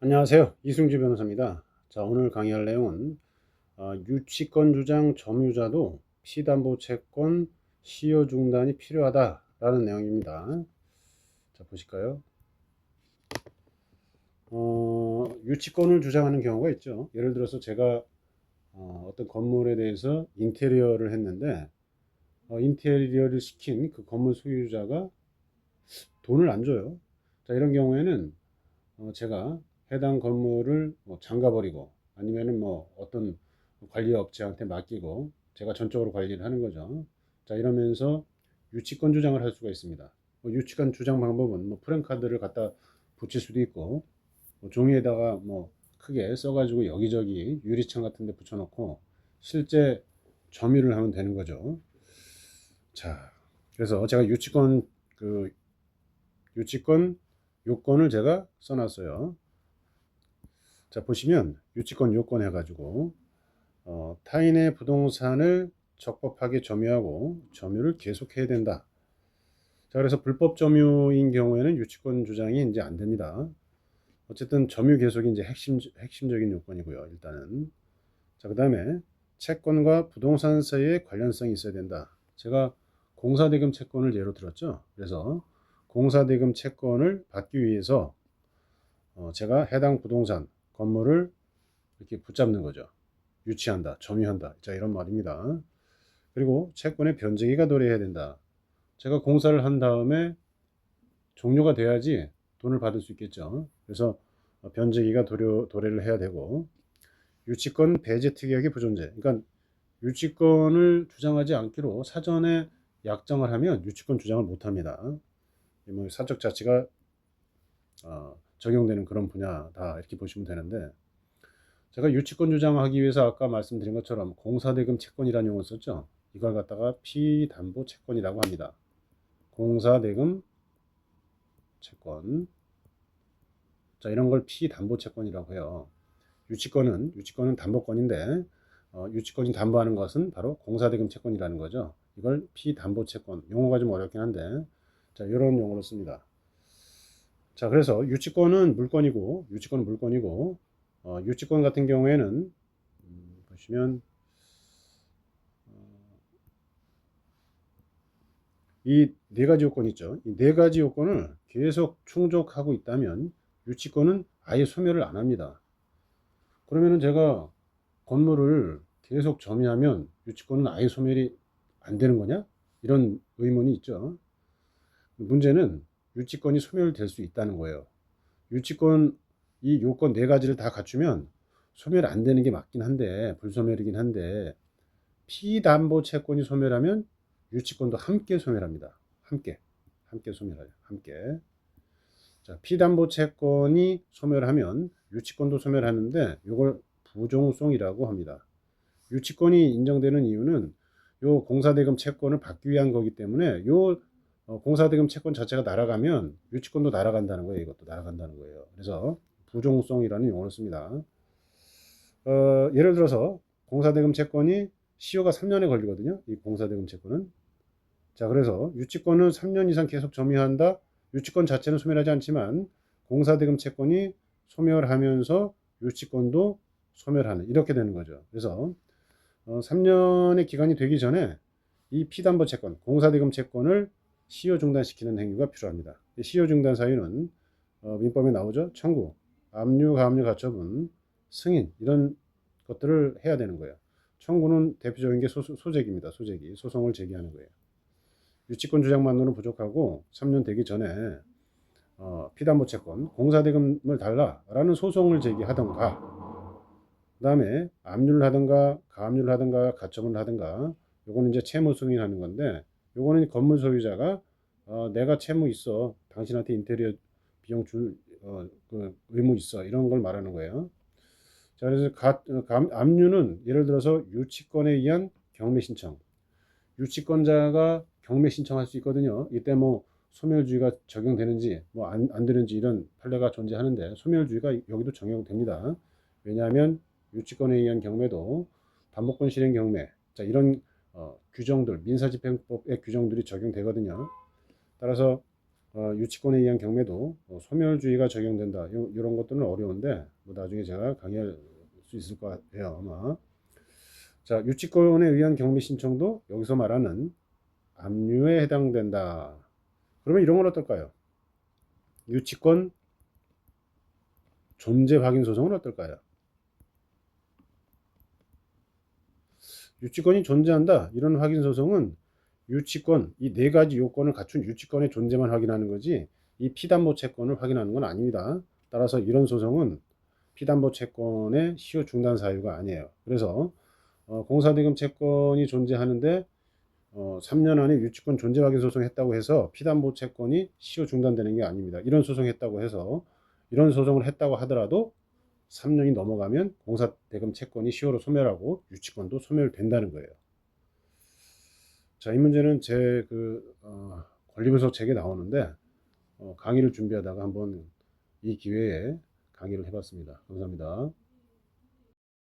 안녕하세요. 이승주 변호사입니다. 자, 오늘 강의할 내용은 유치권 주장 점유자도 피담보 채권 시효 중단이 필요하다라는 내용입니다. 자, 보실까요? 유치권을 주장하는 경우가 있죠. 예를 들어서 제가 어떤 건물에 대해서 인테리어를 했는데 인테리어를 시킨 그 건물 소유자가 돈을 안 줘요. 자, 이런 경우에는 제가 해당 건물을 뭐 잠가버리고 아니면은 뭐 어떤 관리 업체한테 맡기고 제가 전적으로 관리를 하는 거죠. 자, 이러면서 유치권 주장을 할 수가 있습니다. 유치권 주장 방법은 뭐 프랜카드를 갖다 붙일 수도 있고 종이에다가 뭐 크게 써가지고 여기저기 유리창 같은 데 붙여놓고 실제 점유를 하면 되는 거죠. 자, 그래서 제가 유치권 요건을 제가 써놨어요. 자, 보시면 유치권 요건 해가지고 타인의 부동산을 적법하게 점유하고 점유를 계속해야 된다. 자, 그래서 불법 점유인 경우에는 유치권 주장이 이제 안 됩니다. 어쨌든 점유 계속이 이제 핵심적인 요건이고요. 일단은 자, 그다음에 채권과 부동산 사이에 관련성이 있어야 된다. 제가 공사대금 채권을 예로 들었죠. 그래서 공사대금 채권을 받기 위해서 제가 해당 부동산 건물을 이렇게 붙잡는 거죠. 유치한다, 점유한다. 자, 이런 말입니다. 그리고 채권의 변제기가 도래해야 된다. 제가 공사를 한 다음에 종료가 돼야지 돈을 받을 수 있겠죠. 그래서 변제기가 도래를 해야 되고 유치권 배제 특약의 부존재. 그러니까 유치권을 주장하지 않기로 사전에 약정을 하면 유치권 주장을 못 합니다. 뭐 사적 자치가 적용되는 그런 분야다 이렇게 보시면 되는데 제가 유치권 주장하기 위해서 아까 말씀드린 것처럼 공사대금 채권이라는 용어를 썼죠. 이걸 갖다가 피담보 채권이라고 합니다. 공사대금 채권. 자, 이런 걸 피담보 채권이라고 해요. 유치권은 담보권인데 유치권이 담보하는 것은 바로 공사대금 채권이라는 거죠. 이걸 피담보 채권. 용어가 좀 어렵긴 한데 자, 이런 용어로 씁니다. 자, 그래서 유치권은 물건이고 유치권 같은 경우에는 보시면 이 네 가지 요건이 있죠. 이 네 가지 요건을 계속 충족하고 있다면 유치권은 아예 소멸을 안 합니다. 그러면은 제가 건물을 계속 점유하면 유치권은 아예 소멸이 안 되는 거냐? 이런 의문이 있죠. 문제는 유치권이 소멸될 수 있다는 거예요. 유치권 이 요건 네 가지를 다 갖추면 소멸 안 되는 게 맞긴 한데 불소멸이긴 한데 피담보 채권이 소멸하면 유치권도 함께 소멸합니다. 함께 소멸해요. 함께. 자, 피담보 채권이 소멸하면 유치권도 소멸하는데 이걸 부종성이라고 합니다. 유치권이 인정되는 이유는 요 공사대금 채권을 받기 위한 거기 때문에 요 공사대금 채권 자체가 날아가면 유치권도 날아간다는 거예요. 이것도 날아간다는 거예요. 그래서 부종성이라는 용어를 씁니다. 예를 들어서 공사대금 채권이 시효가 3년에 걸리거든요. 이 공사대금 채권은. 자, 그래서 유치권은 3년 이상 계속 점유한다. 유치권 자체는 소멸하지 않지만 공사대금 채권이 소멸하면서 유치권도 소멸하는 이렇게 되는 거죠. 그래서 3년의 기간이 되기 전에 이 피담보 채권, 공사대금 채권을 시효 중단시키는 행위가 필요합니다. 시효 중단 사유는 민법에 나오죠. 청구, 압류, 가압류, 가처분, 승인 이런 것들을 해야 되는 거예요. 청구는 대표적인 게 소재기입니다. 소재기, 소송을 제기하는 거예요. 유치권 주장만으로는 부족하고 3년 되기 전에 피담보 채권, 공사대금을 달라라는 소송을 제기하던가 그다음에 압류를 하든가 가압류를 하든가 가처분을 하든가 요거는 이제 채무 승인하는 건데 요거는 건물 소유자가 내가 채무 있어 당신한테 인테리어 비용 줄 그 의무 있어 이런 걸 말하는 거예요. 자, 그래서 압류는 예를 들어서 유치권에 의한 경매 신청 유치권자가 경매 신청할 수 있거든요. 이때 뭐 소멸주의가 적용되는지 뭐 안 되는지 이런 판례가 존재하는데 소멸주의가 여기도 적용됩니다. 왜냐하면 유치권에 의한 경매도 담보권 실행 경매 자 이런 규정들 민사집행법의 규정들이 적용되거든요. 따라서 유치권에 의한 경매도 소멸주의가 적용된다. 이런 것들은 어려운데 뭐 나중에 제가 강의할 수 있을 것 같아요, 아마. 자, 유치권에 의한 경매 신청도 여기서 말하는 압류에 해당된다. 그러면 이런 건 어떨까요? 유치권 존재 확인 소송은 어떨까요? 유치권이 존재한다. 이런 확인 소송은 유치권, 이 네 가지 요건을 갖춘 유치권의 존재만 확인하는 거지 이 피담보 채권을 확인하는 건 아닙니다. 따라서 이런 소송은 피담보 채권의 시효 중단 사유가 아니에요. 그래서 공사대금 채권이 존재하는데 3년 안에 유치권 존재 확인 소송했다고 해서 피담보 채권이 시효 중단되는 게 아닙니다. 이런 소송했다고 해서 이런 소송을 했다고 하더라도 3년이 넘어가면 공사대금 채권이 시효로 소멸하고 유치권도 소멸된다는 거예요. 자, 이 문제는 제 권리분석 책에 나오는데 강의를 준비하다가 한번 이 기회에 강의를 해봤습니다. 감사합니다.